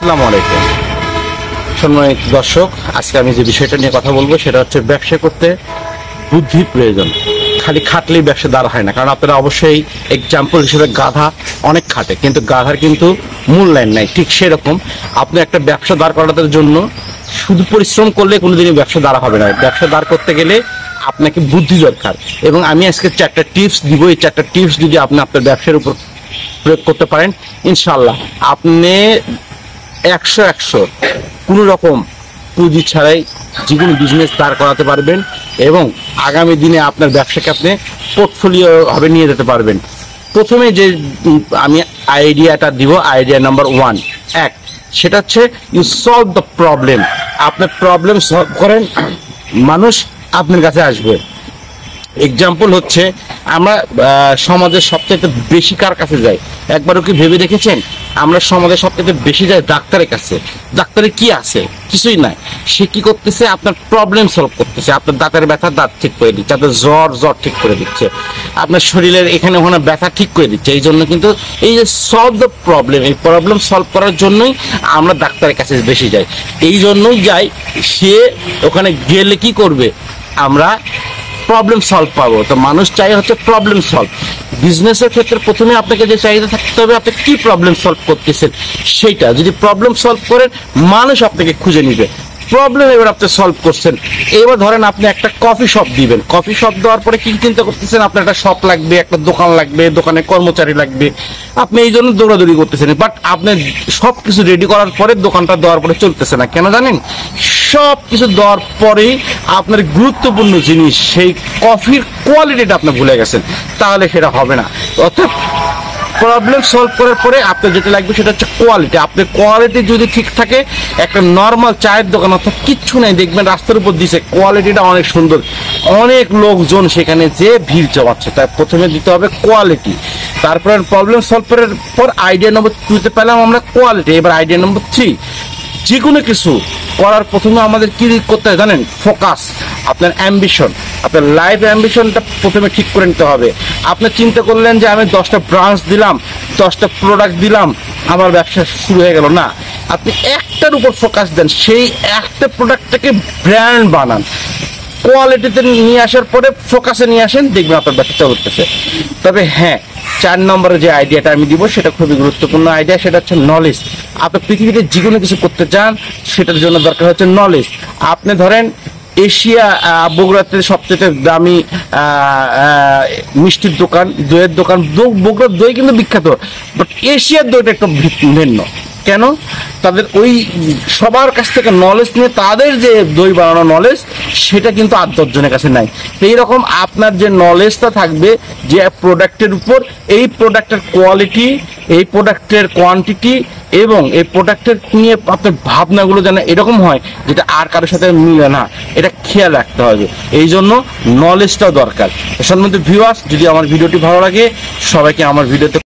আসসালামু আলাইকুম সম্মানিত দর্শক, আজকে আমি যে বিষয়টা নিয়ে কথা বলবো সেটা হচ্ছে ব্যবসা করতে বুদ্ধির প্রয়োজন। খালি খাটলেই ব্যবসা দাঁড় হয় না, কারণ আপনারা অবশ্যই এক্সাম্পল হিসেবে গাধা অনেক খাটে, কিন্তু গাধার কিন্তু মূল্যায়ন নাই। ঠিক সেরকম আপনি একটা ব্যবসা দাঁড় করানোর জন্য শুধু পরিশ্রম করলে কোনোদিনই ব্যবসা দাঁড়া হবে না। ব্যবসা দাঁড় করতে গেলে আপনাকে বুদ্ধি দরকার, এবং আমি আজকে 4টা টিপস দিব। এই 4টা টিপস যদি আপনি আপনার ব্যবসার উপর প্রয়োগ করতে পারেন, ইনশাল্লাহ আপনি 100 কোনো রকম পুঁজি ছাড়াই যে কোনো বিজনেস দাঁড় করাতে পারবেন, এবং আগামী দিনে আপনার ব্যবসাকে আপনি পোর্টফোলিও ভাবে নিয়ে যেতে পারবেন। প্রথমে যে আমি আইডিয়াটা দিব, আইডিয়া নাম্বার 1, সেটা হচ্ছে ইউ সলভ দ্য প্রবলেম। আপনার প্রবলেম সলভ করেন, মানুষ আপনার কাছে আসবে। এক্সাম্পল হচ্ছে আমরা সমাজের সবথেকে বেশি কার কাছে যাই? একবারও কি ভেবে দেখেছেন? আমরা সমাজের সবথেকে বেশি যাই ডাক্তারের কাছে। ডাক্তারে কি আছে? কিছুই নাই। সে কি করতেছে? আপনার প্রবলেম সলভ করতেছে। আপনার দাঁতের ব্যথা দাঁত ঠিক করে দিচ্ছে, আপনার জ্বর ঠিক করে দিচ্ছে, আপনার শরীরের এখানে ওখানে ব্যথা ঠিক করে দিচ্ছে। এই জন্য কিন্তু এই যে সলভ দ্য প্রবলেম, এই প্রবলেম সলভ করার জন্যই আমরা ডাক্তারের কাছে বেশি যাই। এই জন্যই যাই, সে ওখানে গেলে কি করবে? আমরা প্রবলেম সলভ পাবো। তো মানুষ চাই হচ্ছে প্রবলেম সলভ। বিজনেসের ক্ষেত্রে প্রথমে আপনাকে যে চাহিদা থাকতে হবে, আপনি কি প্রবলেম সলভ করতেছেন সেইটা। যদি প্রবলেম সলভ করেন, মানুষ আপনাকে খুঁজে নিবে। প্রবলেম এবার আপনি সলভ করছেন। এবার ধরেন আপনি একটা কফি শপ দিবেন। কফি শপ দেওয়ার পরে কি চিন্তা করতেছেন? আপনার একটা শপ লাগবে, একটা দোকান লাগবে, দোকানে কর্মচারী লাগবে। আপনি এই জন্য দৌড়াদৌড়ি করতেছেন, বাট আপনি সব কিছু রেডি করার পরে দোকানটা দেওয়ার পরে চলতেছে না। কেন জানেন? সব কিছু দেওয়ার পরেই আপনার গুরুত্বপূর্ণ জিনিস, সেই কফির কোয়ালিটিটা আপনি ভুলে গেছেন। তাহলে সেটা হবে না। অর্থাৎ প্রবলেম সলভ করার পরে আপনার যেটা লাগবে সেটা হচ্ছে কোয়ালিটি। আপনার কোয়ালিটি যদি ঠিক থাকে, একটা নর্মাল চায়ের দোকান অর্থাৎ কিচ্ছু নেই, দেখবেন রাস্তার উপর দিছে, কোয়ালিটিটা অনেক সুন্দর, অনেক লোকজন সেখানে যে ভিড় জমাচ্ছে। তাই প্রথমে দিতে হবে কোয়ালিটি। তারপরে প্রবলেম সলভ করার পর আইডিয়া নম্বর 2-তে পেলাম আমরা কোয়ালিটি। এবার আইডিয়া নম্বর 3, যে কোনো কিছু করার প্রথমে আমাদের কি করতে হয় জানেন? ফোকাস। আপনার অ্যাম্বিশন, আপনার লাইফ অ্যাম্বিশনটা প্রথমে ঠিক করে নিতে হবে। আপনি চিন্তা করলেন যে আমি 10টা ব্রাঞ্চ দিলাম, 10টা প্রোডাক্ট দিলাম, আমার ব্যবসা শুরু হয়ে গেল না। আপনি একটার উপর ফোকাস দেন, সেই একটা প্রোডাক্টটাকে ব্র্যান্ড বানান। কোয়ালিটিতে নিয়ে আসার পরে ফোকাসে নিয়ে আসেন, দেখবেন আপনার ব্যবসা চলতেছে। তবে হ্যাঁ, 4 নম্বরে যে আইডিয়াটা আমি দিব সেটা খুবই গুরুত্বপূর্ণ আইডিয়া, সেটা হচ্ছে নলেজ। আপনি পৃথিবীতে যে কোনো কিছু করতে চান, সেটার জন্য দরকার হচ্ছে নলেজ। আপনি ধরেন এশিয়া বগুড়াতে সবচেয়ে দামি মিষ্টির দোকান, দইয়ের দোকান, বগুড়ার দই কিন্তু বিখ্যাত, বাট এশিয়ার দইটা একটু ভিন্ন। কেন? তাদের ওই সবার কাছ থেকে নলেজ নিয়ে তাদের যে দই বানানো নলেজ, সেটা কিন্তু 8-10 জনের কাছে নাই। এইরকম আপনার যে নলেজটা থাকবে যে প্রোডাক্টের উপর, এই প্রোডাক্টের কোয়ালিটি, এই প্রোডাক্টের কোয়ান্টিটি, এবং এই প্রোডাক্টের নিয়ে আপনার ভাবনাগুলো যেন এরকম হয় যেটা আর কারোর সাথে মিলে না, এটা খেয়াল রাখতে হবে। এই জন্য নলেজটাও দরকার। সম্মানিত ভিউয়ার্স, যদি আমার ভিডিওটি ভালো লাগে, সবাইকে আমার ভিডিওতে